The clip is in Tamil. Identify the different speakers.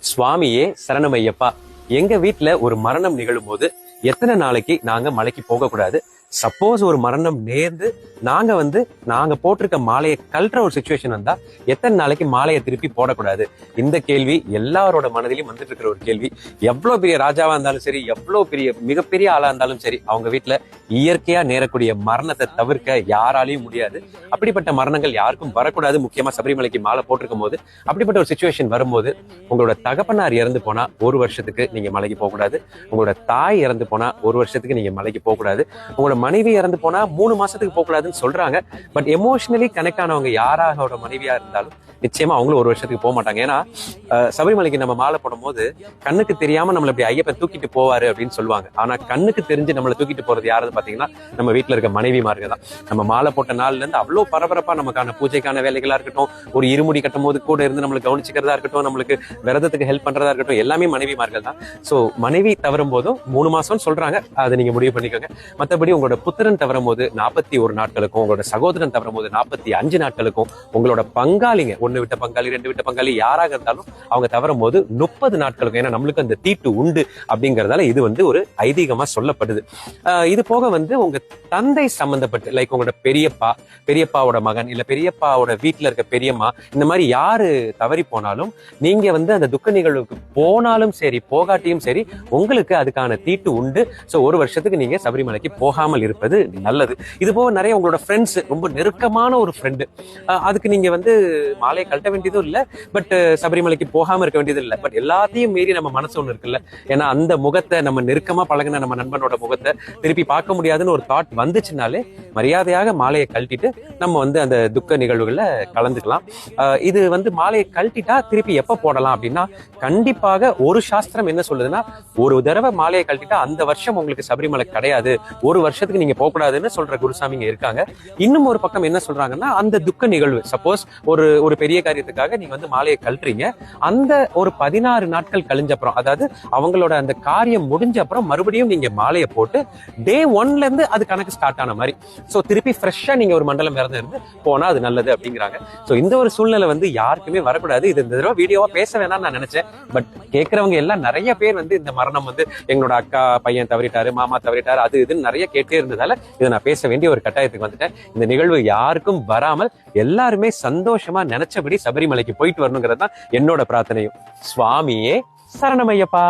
Speaker 1: சுவாமியே சரணமையப்பா. எங்க வீட்டுல ஒரு மரணம் நிகழும் போது எத்தனை நாளைக்கு நாங்க மலைக்கு போக கூடாது? சப்போஸ் ஒரு மரணம் நேர்ந்து நாங்க போட்டிருக்க மாலையை கழற்ற ஒரு சுச்சுவேஷன் வந்தா எத்தனை நாளைக்கு மாலையை திருப்பி போடக்கூடாது? இந்த கேள்வி எல்லாரோட மனதிலும் வந்துட்டு இருக்கிற ஒரு கேள்வி. எவ்வளவு பெரிய ராஜாவா இருந்தாலும் சரி, எவ்வளவு பெரிய மிகப்பெரிய ஆளா இருந்தாலும் சரி, அவங்க வீட்டுல இயற்கையா நேரக்கூடிய மரணத்தை தவிர்க்க யாராலையும் முடியாது. அப்படிப்பட்ட மரணங்கள் யாருக்கும் வரக்கூடாது. முக்கியமா சபரிமலைக்கு மாலை போட்டிருக்கும் போது அப்படிப்பட்ட ஒரு சுச்சுவேஷன் வரும்போது, உங்களோட தகப்பனார் இறந்து போனா 1 வருஷத்துக்கு நீங்க மலைக்கு போக கூடாது. உங்களோட தாய் இறந்து போனா 1 வருஷத்துக்கு நீங்க மலைக்கு போக கூடாது. உங்களோட மனைவி இறந்து போனா 3 மாசத்துக்கு போக கூடாதுன்னு சொல்றாங்க. பட் எமோஷனலி கனெக்ட் ஆனவங்க யாராக மனைவியா இருந்தாலும் நிச்சயமா அவங்களும் 1 வருஷத்துக்கு போக மாட்டாங்க. ஏன்னா சபரிமலைக்கு நம்ம மாலை போடும் போது கண்ணுக்கு தெரியாம நம்மள இப்படி ஐயப்பன் தூக்கிட்டு போவாரு அப்படின்னு சொல்லுவாங்க. ஆனா கண்ணுக்கு தெரிஞ்சு நம்மளை தூக்கிட்டு போறது யாருன்னு பாத்தீங்கன்னா நம்ம வீட்டுல இருக்க மனைவிமாருங்க தான். நம்ம மாலை போட்ட நாள்ல இருந்து அவ்வளவு பரபரப்பா நமக்கான பூஜைக்கான வேலைகளா இருக்கட்டும், ஒரு இருமுடி கட்டும் போது கூட இருந்து நம்மளுக்கு கவனிச்சுக்கிறதா இருக்கட்டும், நம்மளுக்கு விரதத்துக்கு ஹெல்ப் பண்றதா இருக்கட்டும், எல்லாமே மனைவிமார்கள் தான். சோ மனைவி தவறும் போதும் 3 மாசம்னு சொல்றாங்க, அதை நீங்க முடிவு பண்ணிக்கோங்க. மற்றபடி உங்களோட புத்திரன் தவறும் போது 41 நாட்களுக்கும், உங்களோட சகோதரன் தவறும் போது 45 நாட்களுக்கும், உங்களோட பங்காளிங்க 1 விட்ட பங்காளி 2 விட்ட பங்காளி யாராக இருந்தாலும் அவங்க தவறும் போது 30 நாட்களுக்கும். ஏன்னா நம்மளுக்கு அந்த தீட்டு உண்டு அப்படிங்கறதால இது ஒரு ஐதீகமா சொல்லப்படுது. இது போக உங்க தந்தை சம்பந்தப்பட்டு, லைக் உங்களோட பெரியப்பாவோட மகன் இல்ல பெரியப்பாவோட வீட்டுல இருக்க பெரியம்மா, இந்த மாதிரி யாரு தவறி போனாலும் நீங்க அந்த துக்க நிகழ்வுக்கு போனாலும் சரி போகாட்டியும் சரி உங்களுக்கு அதுக்கான தீட்டு உண்டு. சோ 1 வருஷத்துக்கு நீங்க சபரிமலைக்கு போகாமல் இருப்பது நல்லது. இது போக நிறைய உங்களோட ஃப்ரெண்ட்ஸ், ரொம்ப நெருக்கமான ஒரு ஃப்ரெண்டு, அதுக்கு நீங்க மாலையை கழட்ட வேண்டியதும் இல்ல, பட் சபரிமலைக்கு போகாம இருக்க வேண்டியது இல்ல. பட் எல்லாத்தையும் மீறி நம்ம மனசு ஒண்ணு இருக்குல்ல, ஏன்னா அந்த முகத்தை, நம்ம நெருக்கமா பழகின நம்ம நண்பனோட முகத்தை திருப்பி பார்க்க முடியாதுன்னு ஒரு தாட் வந்துச்சுனாலே மரியாதையாக மாலையை கழட்டிட்டு நம்ம அந்த துக்க நிகழ்வுகள்ல கலந்துக்கலாம். இது மாலையை கழட்டிட்டா திருப்பி எப்ப போடலாம் அப்படின்னா, கண்டிப்பாக ஒரு சாஸ்திரம் என்ன சொல்லுதுன்னா, ஒரு தடவை மாலையை கழட்டிட்டா அந்த வருஷம் உங்களுக்கு சபரிமலை கிடையாது, 1 வருஷத்துக்கு நீங்க போகக்கூடாதுன்னு சொல்ற குருசாமிங்க இருக்காங்க. இன்னும் ஒரு பக்கம் என்ன சொல்றாங்கன்னா, அந்த துக்க நிகழ்வு சப்போஸ் ஒரு பெரிய காரியத்துக்காக நீங்க மாலையை கழட்டுறீங்க, அந்த ஒரு 16 நாட்கள் கழிஞ்ச அப்புறம், அதாவது அவங்களோட அந்த காரியம் முடிஞ்ச அப்புறம் மறுபடியும் நீங்க மாலையை போட்டு டே 1ல இருந்து அது கணக்கு ஸ்டார்ட் ஆன மாதிரி, சோ திருப்பி ஃப்ரெஷ்ஷா நீங்க ஒரு மண்டலம் விரதம் இருந்து போனா அது நல்லது அப்படிங்கிறாங்க. சோ இந்த ஒரு சூழ்நிலை யாருக்குமே வரக்கூடாது. இது இந்த தடவை வீடியோவா பேச வேணாம்னு நான் நினைச்சேன். பட் கேட்கறவங்க எல்லாம் நிறைய பேர் இந்த மரணம் எங்களோட அக்கா பையன் தவறிட்டாரு, மாமா தவறிட்டாரு, அது இதுன்னு நிறைய கேட்டே இருந்ததால இதை நான் பேச வேண்டிய ஒரு கட்டாயத்துக்கு வந்துட்டேன். இந்த நிகழ்வு யாருக்கும் வராமல் எல்லாருமே சந்தோஷமா நினைச்சபடி சபரிமலைக்கு போயிட்டு வரணுங்கிறது தான் என்னோட பிரார்த்தனையும். சுவாமியே சரணமையப்பா.